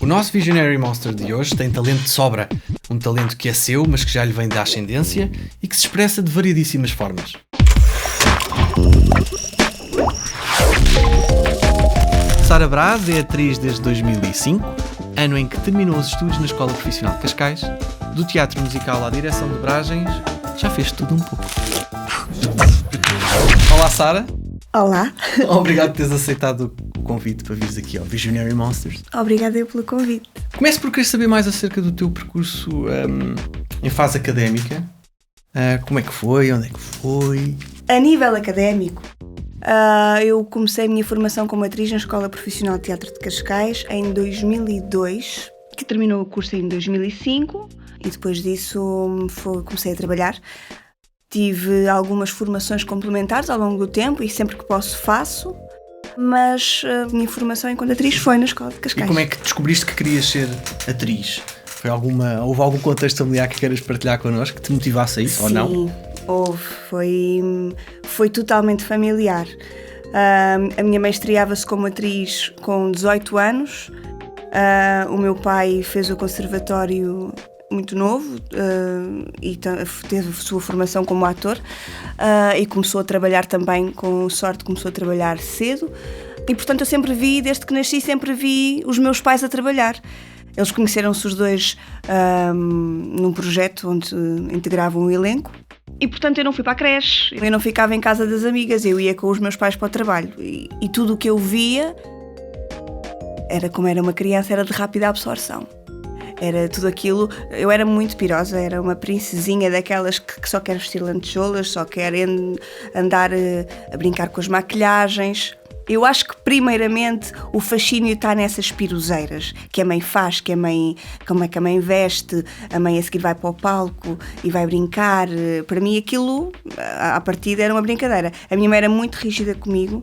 O nosso Visionary Monster de hoje tem talento de sobra. Um talento que é seu, mas que já lhe vem da ascendência e que se expressa de variedíssimas formas. Sara Braz é atriz desde 2005, ano em que terminou os estudos na Escola Profissional de Cascais. Do teatro musical à direção de dobragens, já fez tudo um pouco. Olá, Sara. Olá. Obrigado por teres aceitado o convite para vires aqui ao Visionary Monsters. Obrigada eu pelo convite. Começo por querer saber mais acerca do teu percurso em fase académica. Como é que foi? Onde é que foi? A nível académico, eu comecei a minha formação como atriz na Escola Profissional de Teatro de Cascais em 2002, que terminou o curso em 2005, e depois disso comecei a trabalhar. Tive algumas formações complementares ao longo do tempo e sempre que posso faço, mas a minha formação enquanto atriz foi na Escola de Cascais. E como é que descobriste que querias ser atriz? Houve algum contexto familiar que queiras partilhar connosco, que te motivasse a isso? Sim, ou não? Sim, houve. Foi totalmente familiar. A minha mãe estreava-se como atriz com 18 anos. O meu pai fez o conservatório muito novo e teve a sua formação como ator e começou a trabalhar também, com sorte começou a trabalhar cedo, e portanto eu sempre vi, desde que nasci, sempre vi os meus pais a trabalhar. Eles conheceram-se os dois num projeto onde integravam um elenco, e portanto eu não fui para a creche, eu não ficava em casa das amigas, eu ia com os meus pais para o trabalho, e tudo o que eu via era, como era uma criança, era de rápida absorção. Era tudo aquilo. Eu era muito pirosa, era uma princesinha daquelas que só quer vestir lantejoulas, só quer andar a brincar com as maquilhagens. Eu acho que primeiramente o fascínio está nessas piroseiras que a mãe faz, como é que a mãe veste, a mãe a seguir vai para o palco e vai brincar. Para mim aquilo, à partida, era uma brincadeira. A minha mãe era muito rígida comigo,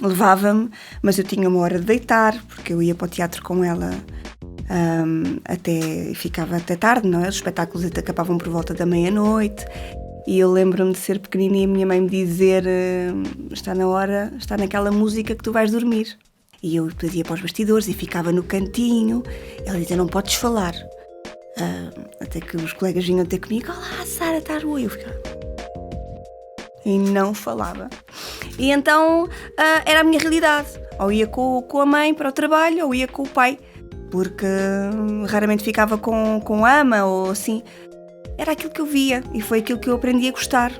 levava-me, mas eu tinha uma hora de deitar, porque eu ia para o teatro com ela. Ficava até tarde, não é? Os espetáculos acabavam por volta da meia-noite, e eu lembro-me de ser pequenina e a minha mãe me dizer: está na hora, está naquela música que tu vais dormir. E eu ia para os bastidores e ficava no cantinho. Ela dizia: não podes falar. Até que os colegas vinham ter comigo: olá, Sara, estás boa? E eu ficava e não falava. E então era a minha realidade. Ou ia com a mãe para o trabalho, ou ia com o pai, porque raramente ficava com a ama ou assim. Era aquilo que eu via e foi aquilo que eu aprendi a gostar.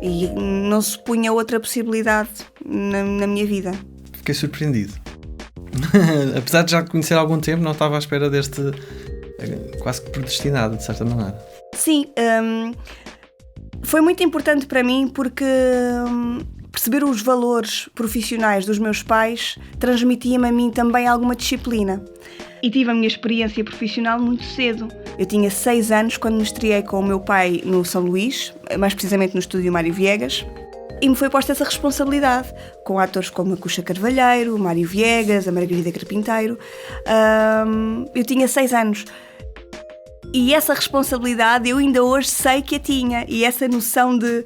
E não se punha outra possibilidade na minha vida. Fiquei surpreendido. Apesar de já te conhecer há algum tempo, não estava à espera deste quase que predestinado, de certa maneira. Sim, foi muito importante para mim porque perceber os valores profissionais dos meus pais transmitia-me a mim também alguma disciplina. E tive a minha experiência profissional muito cedo. Eu tinha 6 anos quando me estreiei com o meu pai no São Luís, mais precisamente no estúdio Mário Viegas, e me foi posta essa responsabilidade, com atores como a Cuxa Carvalheiro, o Mário Viegas, a Margarida Carpinteiro. Eu tinha 6 anos. E essa responsabilidade eu ainda hoje sei que a tinha, e essa noção de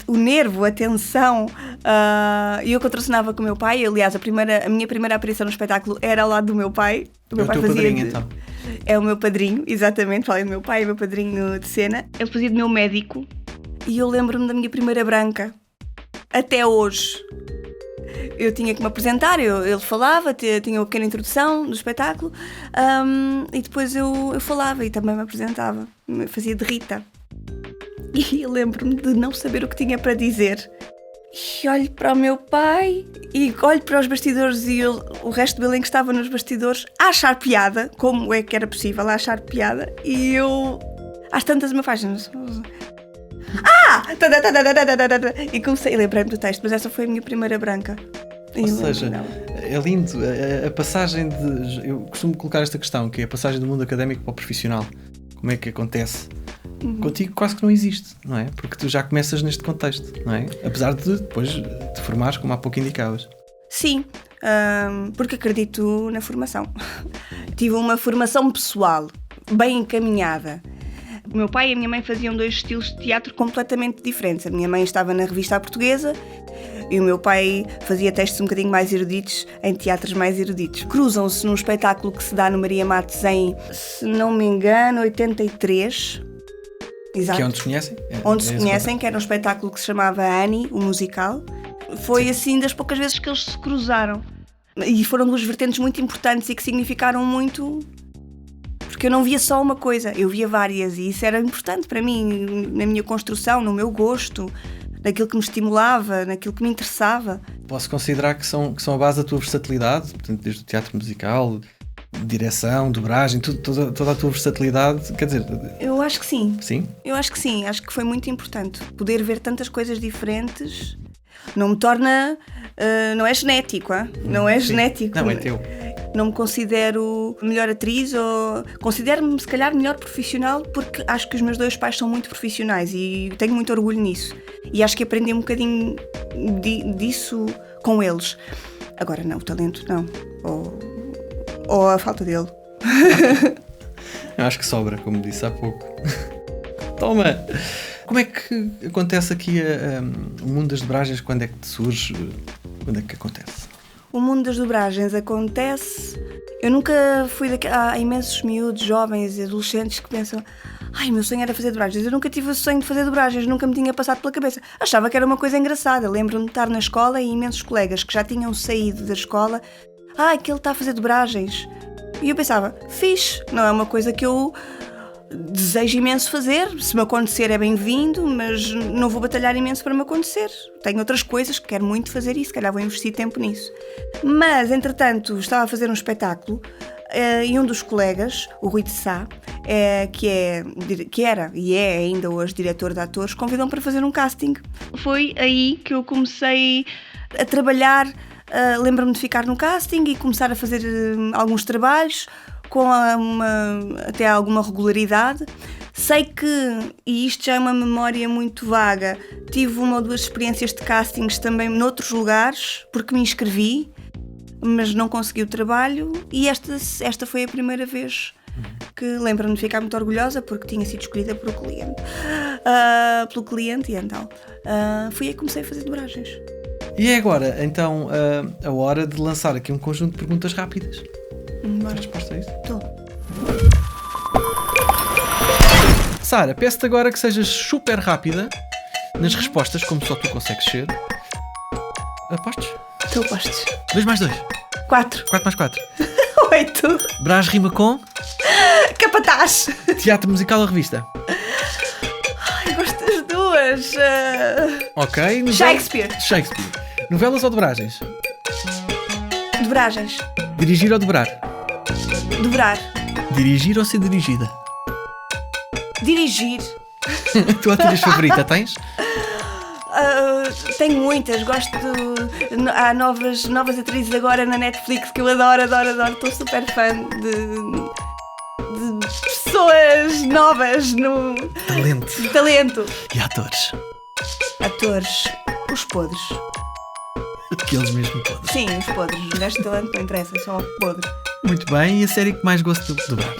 o nervo, a tensão, eu contracenava com o meu pai. Aliás, a minha primeira aparição no espetáculo era ao lado do meu pai. O meu pai teu fazia padrinho, então? É o meu padrinho, exatamente, falei do meu pai, é o meu padrinho de cena. Ele fazia de meu médico e eu lembro-me da minha primeira branca, até hoje. Eu tinha que me apresentar, ele falava, tinha uma pequena introdução do espetáculo, e depois eu falava e também me apresentava, fazia de Rita. E eu lembro-me de não saber o que tinha para dizer. E olho para o meu pai e olho para os bastidores e o resto do elenco que estava nos bastidores a achar piada, como é que era possível a achar piada, e eu, às tantas, o meu pai... E comecei, lembrei-me do texto, mas essa foi a minha primeira branca. Ou seja, é lindo a passagem de... Eu costumo colocar esta questão, que é a passagem do mundo académico para o profissional. Como é que acontece? Contigo quase que não existe, não é? Porque tu já começas neste contexto, não é? Apesar de depois te formares, como há pouco indicavas. Sim, porque acredito na formação. Tive uma formação pessoal bem encaminhada, O meu pai e a minha mãe faziam 2 estilos de teatro completamente diferentes. A minha mãe estava na revista A Portuguesa e o meu pai fazia textos um bocadinho mais eruditos em teatros mais eruditos. Cruzam-se num espetáculo que se dá no Maria Matos em, se não me engano, 83. Exato. Que é onde se conhecem? Onde se conhecem, que era um espetáculo que se chamava Annie, o musical. Foi assim das poucas vezes que eles se cruzaram. E foram 2 vertentes muito importantes e que significaram muito, porque eu não via só uma coisa, eu via várias, e isso era importante para mim, na minha construção, no meu gosto, naquilo que me estimulava, naquilo que me interessava. Posso considerar que são a base da tua versatilidade, portanto, desde o teatro musical, direção, dobragem, toda a tua versatilidade, quer dizer... Eu acho que sim. Sim? Eu acho que sim, acho que foi muito importante. Poder ver tantas coisas diferentes não me torna... não é genético, hein? Não é genético. Não, é teu. Não me considero melhor atriz ou... Considero-me, se calhar, melhor profissional, porque acho que os meus 2 pais são muito profissionais e tenho muito orgulho nisso. E acho que aprendi um bocadinho disso com eles. Agora, não, o talento não. Ou a falta dele. Eu acho que sobra, como disse há pouco. Toma! Como é que acontece aqui o mundo das dobragens? Quando é que te surge? Quando é que acontece? O mundo das dobragens acontece... Eu nunca fui há imensos miúdos, jovens e adolescentes que pensam: ai, meu sonho era fazer dobragens. Eu nunca tive o sonho de fazer dobragens, nunca me tinha passado pela cabeça. Achava que era uma coisa engraçada. Lembro-me de estar na escola e imensos colegas que já tinham saído da escola: que ele está a fazer dobragens. E eu pensava: fixe, não é uma coisa que eu desejo imenso fazer. Se me acontecer é bem-vindo, mas não vou batalhar imenso para me acontecer. Tenho outras coisas que quero muito fazer e se calhar vou investir tempo nisso. Mas, entretanto, estava a fazer um espetáculo e um dos colegas, o Rui de Sá, que era e é ainda hoje diretor de atores, convidou-me para fazer um casting. Foi aí que eu comecei a trabalhar. Lembro-me de ficar no casting e começar a fazer alguns trabalhos com até alguma regularidade. Sei que, e isto já é uma memória muito vaga, tive 1 ou 2 experiências de castings também noutros lugares, porque me inscrevi, mas não consegui o trabalho, e esta foi a primeira vez que lembro-me de ficar muito orgulhosa, porque tinha sido escolhida pelo cliente, e então fui aí que comecei a fazer dobragens. E é agora, então, a hora de lançar aqui um conjunto de perguntas rápidas. Tens resposta a isso? Estou. Sara, peço-te agora que sejas super rápida nas respostas, como só tu consegues ser. Apostes? Tu apostes. 2 mais 2. 4. 4 mais 4. 8. Brás rima com? Capataz. Teatro musical ou revista? Ai, gosto das 2. Ok. Shakespeare. Novelas ou dobragens? Dobragens. Dirigir ou dobrar? Dobrar. Dirigir ou ser dirigida? Dirigir. Tua atriz favorita tens? Tenho muitas, gosto há novas atrizes agora na Netflix que eu adoro, estou super fã de pessoas novas no talento. E atores? Atores, os podres. Aqueles mesmo podres. Sim, os podres, os gajos de talento não interessa, são podres. Muito bem, e a série que mais gosto de dobrar?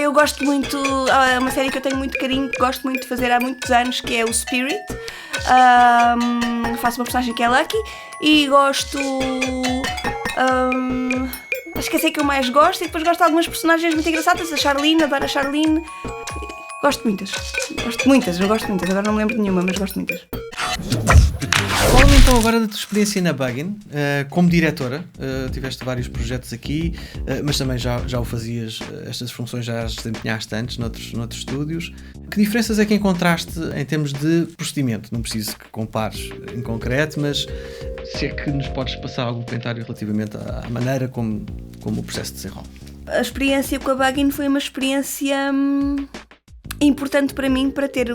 Eu gosto muito, é uma série que eu tenho muito carinho, que gosto muito de fazer há muitos anos, que é o Spirit. Faço uma personagem que é Lucky e gosto... acho que é a que eu mais gosto, e depois gosto de algumas personagens muito engraçadas. A Charlene, adoro a Charlene. Gosto muitas, agora não me lembro de nenhuma, mas gosto muitas. Fala-me então agora da tua experiência na Buggin, como diretora. Tiveste vários projetos aqui, mas também já o fazias, estas funções já as desempenhaste antes noutros estúdios. Que diferenças é que encontraste em termos de procedimento? Não preciso que compares em concreto, mas se é que nos podes passar algum comentário relativamente à maneira como o processo desenrola. A experiência com a Buggin foi uma experiência importante para mim, para ter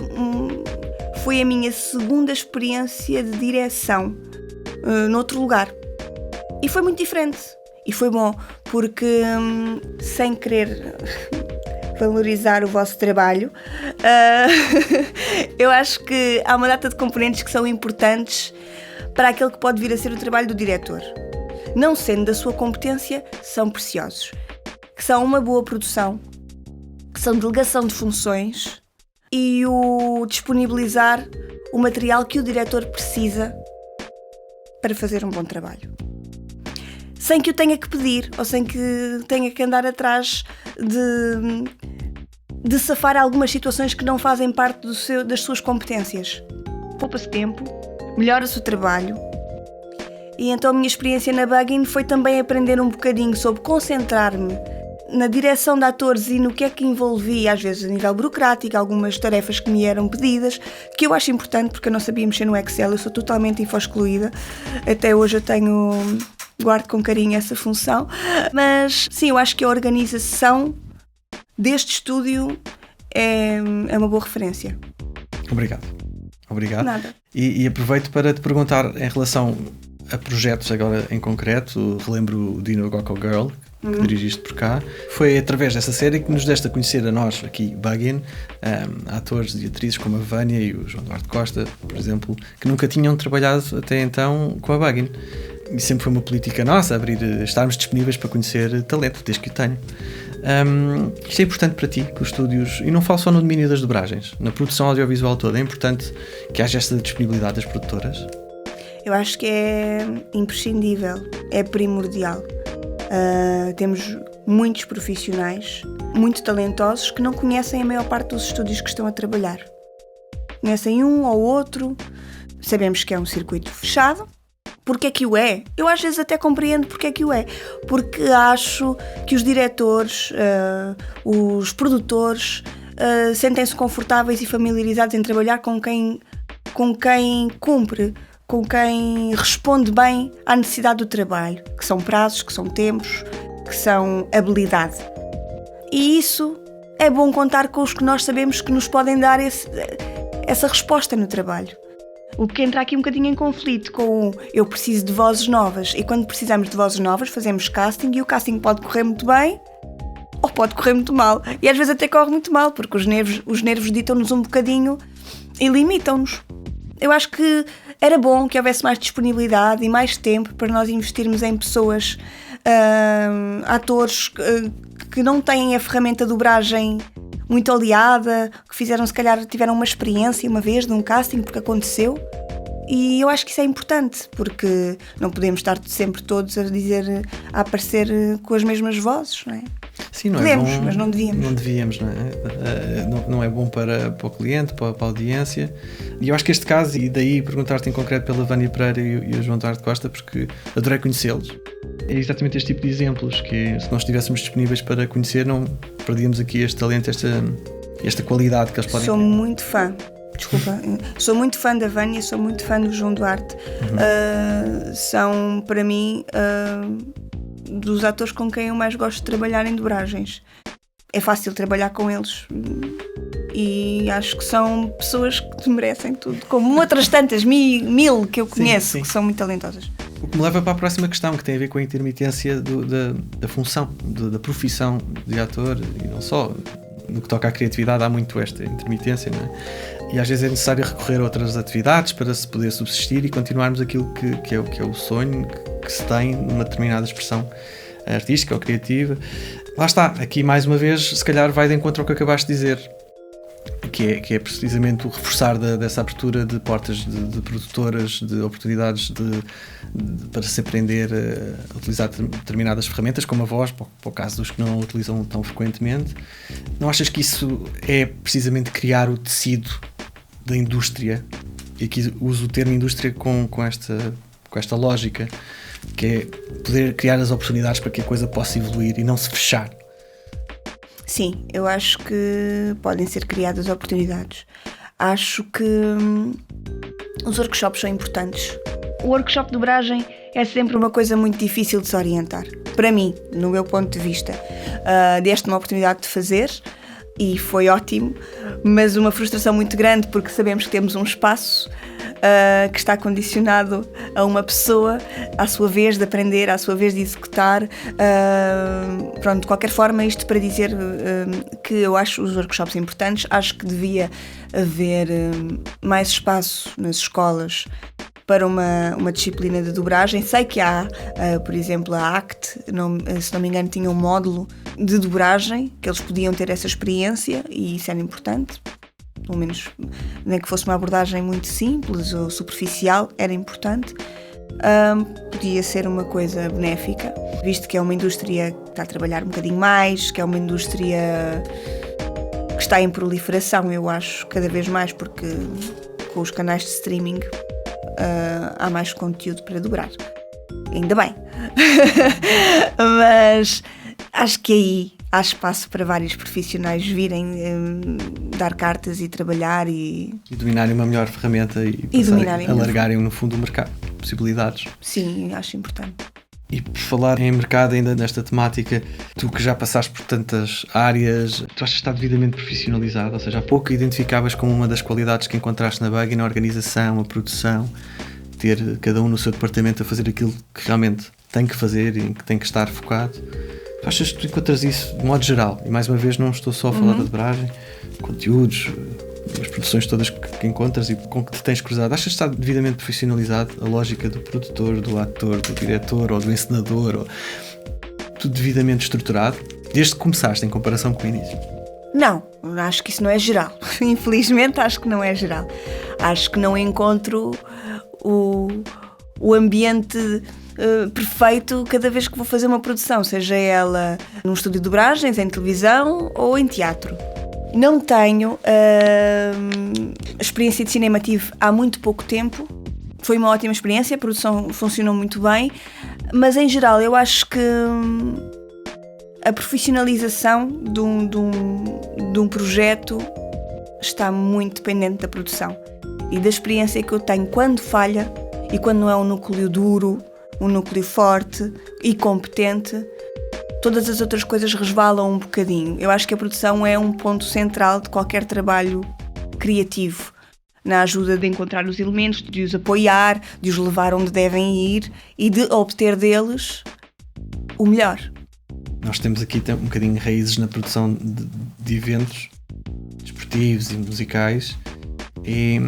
foi a minha segunda experiência de direção noutro lugar. E foi muito diferente. E foi bom, porque sem querer valorizar o vosso trabalho, eu acho que há uma data de componentes que são importantes para aquele que pode vir a ser o trabalho do diretor. Não sendo da sua competência, são preciosos. Que são uma boa produção, coordenação, delegação de funções e o disponibilizar o material que o diretor precisa para fazer um bom trabalho. Sem que o tenha que pedir ou sem que tenha que andar atrás de safar algumas situações que não fazem parte das suas competências. Poupa-se tempo, melhora-se o trabalho. E então a minha experiência na Buggin foi também aprender um bocadinho sobre concentrar-me na direção de atores e no que é que envolvia, às vezes a nível burocrático, algumas tarefas que me eram pedidas, que eu acho importante porque eu não sabia mexer no Excel, eu sou totalmente info-excluída. Até hoje eu guardo com carinho essa função. Mas sim, eu acho que a organização deste estúdio é uma boa referência. Obrigado. Nada. E aproveito para te perguntar em relação a projetos agora em concreto. Relembro o Dino Gokko Girl, que dirigiste por cá. Foi através dessa série que nos deste a conhecer a nós, aqui, Buggin, atores e atrizes como a Vânia e o João Duarte Costa, por exemplo, que nunca tinham trabalhado até então com a Buggin. E sempre foi uma política nossa, estarmos disponíveis para conhecer talento, desde que o tenho. Isto é importante para ti, que os estúdios, e não falo só no domínio das dobragens, na produção audiovisual toda, é importante que haja esta disponibilidade das produtoras? Eu acho que é imprescindível, é primordial. Temos muitos profissionais, muito talentosos, que não conhecem a maior parte dos estúdios que estão a trabalhar. Conhecem um ou outro, sabemos que é um circuito fechado. Porque é que o é? Eu às vezes até compreendo porque é que o é. Porque acho que os diretores, os produtores, sentem-se confortáveis e familiarizados em trabalhar com quem cumpre, com quem responde bem à necessidade do trabalho, que são prazos, que são tempos, que são habilidade. E isso é bom contar com os que nós sabemos que nos podem dar essa resposta no trabalho. O que entra aqui um bocadinho em conflito com eu preciso de vozes novas, e quando precisamos de vozes novas fazemos casting, e o casting pode correr muito bem ou pode correr muito mal, e às vezes até corre muito mal, porque os nervos ditam-nos um bocadinho e limitam-nos. Eu acho que era bom que houvesse mais disponibilidade e mais tempo para nós investirmos em pessoas, atores que não têm a ferramenta de dobragem muito aliada, que se calhar tiveram uma experiência uma vez de um casting porque aconteceu, e eu acho que isso é importante, porque não podemos estar sempre todos a aparecer com as mesmas vozes, não é? Sim, não podemos, é bom, mas não devíamos. Não devíamos, não é? Não é bom para o cliente, para a audiência. E eu acho que este caso, e daí perguntar-te em concreto pela Vânia Pereira e o João Duarte Costa, porque adorei conhecê-los, é exatamente este tipo de exemplos, que se nós estivéssemos disponíveis para conhecer, não perdíamos aqui este talento, esta qualidade que eles podem ter. Sou muito fã. Desculpa, sou muito fã da Vânia, sou muito fã do João Duarte. São, para mim, dos atores com quem eu mais gosto de trabalhar em dobragens. É fácil trabalhar com eles e acho que são pessoas que merecem tudo, como outras tantas, mil que eu conheço, sim. Que são muito talentosas. O que me leva para a próxima questão, que tem a ver com a intermitência da função, da profissão de ator, e não só. No que toca à criatividade há muito esta intermitência, não é? E às vezes é necessário recorrer a outras atividades para se poder subsistir e continuarmos aquilo que é o sonho que se tem numa determinada expressão artística ou criativa. Lá está, aqui mais uma vez, se calhar vai de encontro ao que acabaste de dizer, que é precisamente o reforçar dessa abertura de portas de produtoras, de oportunidades para se aprender a utilizar determinadas ferramentas, como a voz, para o caso dos que não a utilizam tão frequentemente. Não achas que isso é precisamente criar o tecido da indústria? E aqui uso o termo indústria com esta lógica, que é poder criar as oportunidades para que a coisa possa evoluir e não se fechar. Sim, eu acho que podem ser criadas oportunidades. Acho que os workshops são importantes. O workshop de dobragem é sempre uma coisa muito difícil de se orientar. Para mim, no meu ponto de vista, deste uma oportunidade de fazer e foi ótimo, mas uma frustração muito grande porque sabemos que temos um espaço que está condicionado a uma pessoa, à sua vez de aprender, à sua vez de executar. Pronto, de qualquer forma, isto para dizer que eu acho os workshops importantes, acho que devia haver mais espaço nas escolas para uma disciplina de dobragem. Sei que há, por exemplo, a ACT, se não me engano, tinha um módulo de dobragem, que eles podiam ter essa experiência e isso era importante. Pelo menos, nem que fosse uma abordagem muito simples ou superficial, era importante. Podia ser uma coisa benéfica, visto que é uma indústria que está a trabalhar um bocadinho mais, que é uma indústria que está em proliferação, eu acho, cada vez mais, porque com os canais de streaming há mais conteúdo para dobrar. Ainda bem. Mas acho que aí há espaço para vários profissionais virem dar cartas e trabalhar e dominarem uma melhor ferramenta e alargarem no fundo o mercado, possibilidades. Sim, acho importante. E por falar em mercado ainda nesta temática, tu que já passaste por tantas áreas, tu achas que está devidamente profissionalizado? Ou seja, há pouco identificavas como uma das qualidades que encontraste na Buggy, na organização, a produção, ter cada um no seu departamento a fazer aquilo que realmente tem que fazer e que tem que estar focado. Tu achas que tu encontras isso de modo geral? E mais uma vez não estou só a falar da dobragem, conteúdos, as produções todas que encontras e com que te tens cruzado. Achas que está devidamente profissionalizado a lógica do produtor, do ator, do diretor ou do encenador? Ou tudo devidamente estruturado? Desde que começaste em comparação com o início? Não, acho que isso não é geral. Infelizmente acho que não é geral. Acho que não encontro o ambiente perfeito cada vez que vou fazer uma produção, seja ela num estúdio de dobragens, em televisão ou em teatro. Não tenho experiência de cinema, tive há muito pouco tempo. Foi uma ótima experiência, a produção funcionou muito bem, mas em geral eu acho que a profissionalização de um projeto está muito dependente da produção e da experiência que eu tenho quando falha e quando não é um núcleo duro, um núcleo forte e competente. Todas as outras coisas resvalam um bocadinho. Eu acho que a produção é um ponto central de qualquer trabalho criativo, na ajuda de encontrar os elementos, de os apoiar, de os levar onde devem ir e de obter deles o melhor. Nós temos aqui um bocadinho raízes na produção de eventos desportivos e musicais e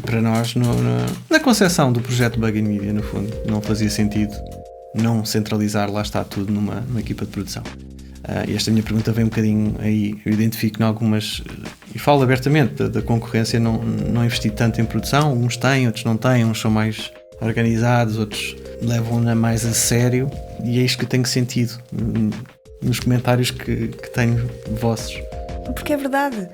para nós, na concepção do projeto Buggy Media, no fundo, não fazia sentido não centralizar, lá está, tudo numa equipa de produção. E esta minha pergunta vem um bocadinho aí, eu identifico em algumas, e falo abertamente da concorrência, não investi tanto em produção, uns têm, outros não têm, uns são mais organizados, outros levam-na mais a sério, e é isto que eu tenho sentido nos comentários que tenho vossos. Porque é verdade,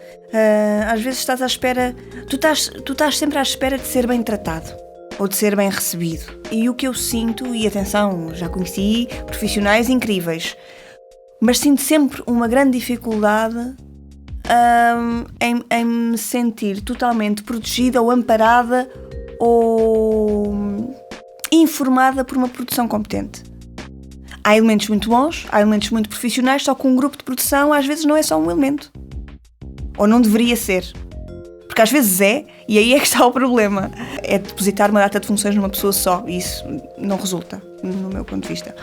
às vezes estás à espera, tu estás sempre à espera de ser bem tratado ou de ser bem recebido. E o que eu sinto, e atenção, já conheci profissionais incríveis, mas sinto sempre uma grande dificuldade em me sentir totalmente protegida ou amparada ou informada por uma produção competente. Há elementos muito bons, há elementos muito profissionais, só que um grupo de produção às vezes não é só um elemento. Ou não deveria ser. Porque às vezes é, e aí é que está o problema. É depositar uma data de funções numa pessoa só, e isso não resulta, no meu ponto de vista.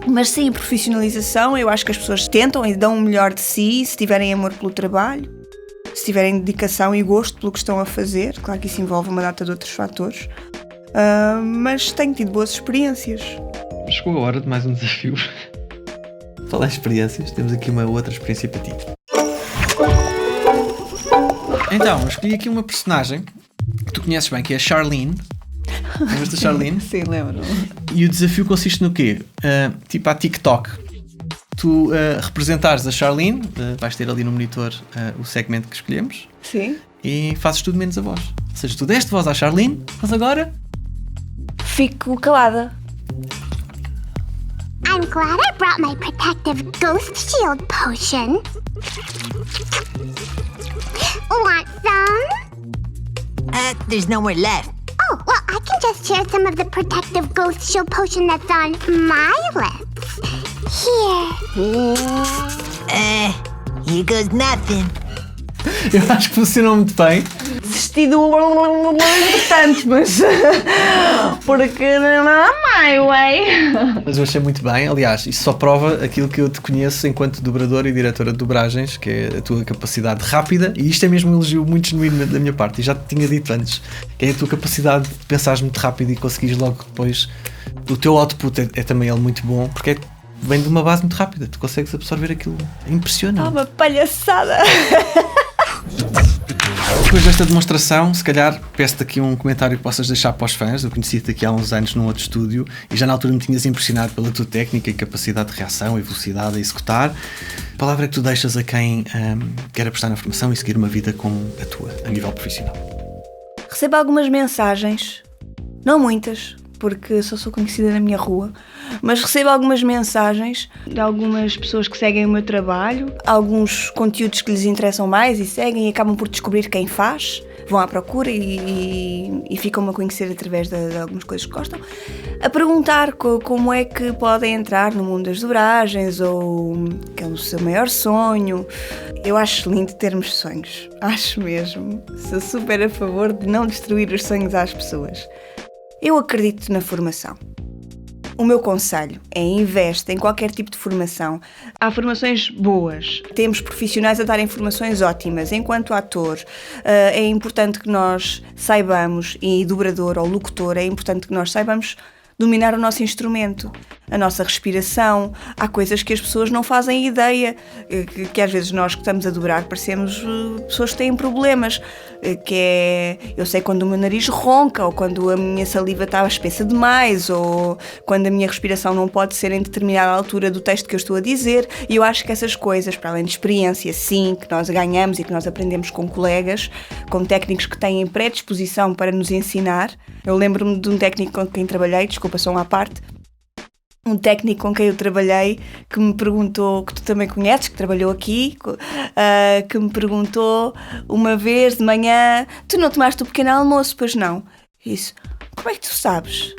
Mas sim, profissionalização, eu acho que as pessoas tentam e dão o melhor de si, se tiverem amor pelo trabalho, se tiverem dedicação e gosto pelo que estão a fazer. Claro que isso envolve uma data de outros fatores, mas tenho tido boas experiências. Chegou a hora de mais um desafio. Falar em experiências, temos aqui uma outra experiência para ti. Então, eu escolhi aqui uma personagem que tu conheces bem, que é a Charlene. Lembras da Charlene? Sim, lembro. E o desafio consiste no quê? Tipo a TikTok. Tu representares a Charlene, vais ter ali no monitor o segmento que escolhemos. Sim. E fazes tudo menos a voz. Ou seja, tu deste voz à Charlene, mas agora... Fico calada. I'm glad I brought my protective ghost shield potion. Want some? There's no more left. Oh, well, I can just share some of the protective ghost shield potion that's on my lips. Here. Here goes nothing. Eu acho que funcionou muito bem. desisti do importante, mas porque não há my way. Mas eu achei muito bem, aliás, isso só prova aquilo que eu te conheço enquanto dobradora e diretora de dobragens, que é a tua capacidade rápida, e isto é mesmo um elogio muito genuíno da minha parte, e já te tinha dito antes, que é a tua capacidade de pensares muito rápido e conseguires logo depois, o teu output é também ele muito bom, porque vem de uma base muito rápida, tu consegues absorver aquilo, é impressionante. Uma palhaçada! Depois desta demonstração, se calhar peço-te aqui um comentário que possas deixar para os fãs. Eu conheci-te aqui há uns anos num outro estúdio e já na altura me tinhas impressionado pela tua técnica e capacidade de reação e velocidade a executar. A palavra é que tu deixas a quem quer apostar na formação e seguir uma vida como a tua, a nível profissional. Recebo algumas mensagens, não muitas, porque só sou conhecida na minha rua, mas recebo algumas mensagens de algumas pessoas que seguem o meu trabalho, alguns conteúdos que lhes interessam mais e seguem e acabam por descobrir quem faz, vão à procura e ficam-me a conhecer através de algumas coisas que gostam, a perguntar como é que podem entrar no mundo das dobragens ou que é o seu maior sonho. Eu acho lindo termos sonhos, acho mesmo. Sou super a favor de não destruir os sonhos às pessoas. Eu acredito na formação. O meu conselho é investe em qualquer tipo de formação. Há formações boas, temos profissionais a darem formações ótimas. Enquanto ator, é importante que nós saibamos, e dobrador ou locutor, é importante que nós saibamos dominar o nosso instrumento, a nossa respiração. Há coisas que as pessoas não fazem ideia, que às vezes nós que estamos a dobrar parecemos pessoas que têm problemas, que é, eu sei quando o meu nariz ronca, ou quando a minha saliva está espessa demais, ou quando a minha respiração não pode ser em determinada altura do texto que eu estou a dizer, e eu acho que essas coisas, para além de experiência, sim, que nós ganhamos e que nós aprendemos com colegas, com técnicos que têm predisposição para nos ensinar. Eu lembro-me de um técnico com quem trabalhei, desculpa, só uma parte, um técnico com quem eu trabalhei que me perguntou, que tu também conheces, que trabalhou aqui, que me perguntou uma vez de manhã: tu não tomaste o pequeno almoço? Pois não. Isso, como é que tu sabes?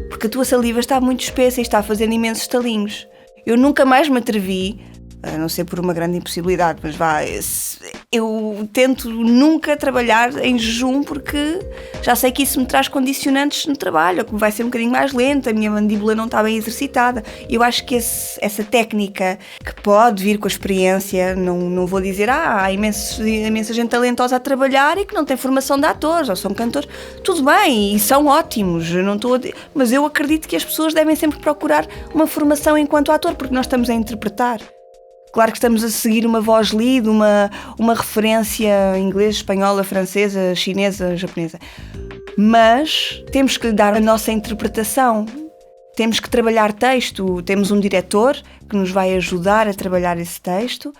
Porque a tua saliva está muito espessa e está fazendo imensos estalinhos. Eu nunca mais me atrevi, a não ser por uma grande impossibilidade, mas eu tento nunca trabalhar em jejum, porque já sei que isso me traz condicionantes no trabalho, que vai ser um bocadinho mais lento, a minha mandíbula não está bem exercitada. Eu acho que essa técnica, que pode vir com a experiência, não vou dizer há imensa gente talentosa a trabalhar e que não tem formação de atores ou são cantores, tudo bem, e são ótimos, mas eu acredito que as pessoas devem sempre procurar uma formação enquanto ator, porque nós estamos a interpretar. Claro que estamos a seguir uma voz lead, uma referência inglesa, espanhola, francesa, chinesa, japonesa. Mas temos que lhe dar a nossa interpretação. Temos que trabalhar texto. Temos um diretor que nos vai ajudar a trabalhar esse texto,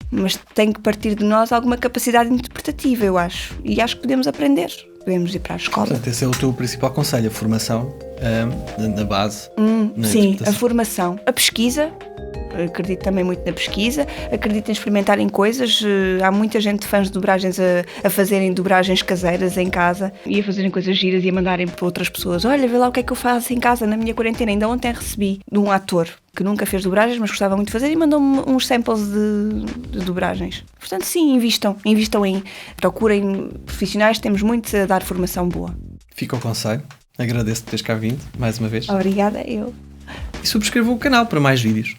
mas tem que partir de nós alguma capacidade interpretativa, eu acho. E acho que podemos aprender. Podemos ir para a escola. Portanto, esse é o teu principal conselho, a formação na base. Sim, a formação. A pesquisa. Acredito também muito na pesquisa, acredito em experimentarem coisas. Há muita gente, fãs de dobragens, a fazerem dobragens caseiras em casa e a fazerem coisas giras e a mandarem para outras pessoas: olha, vê lá o que é que eu faço em casa na minha quarentena. Ainda ontem recebi de um ator que nunca fez dobragens, mas gostava muito de fazer, e mandou-me uns samples de dobragens. Portanto, sim, invistam procurem profissionais, temos muito a dar formação boa. Fica o conselho, agradeço-te por teres cá vindo mais uma vez. Obrigada, eu. E subscrevam o canal para mais vídeos.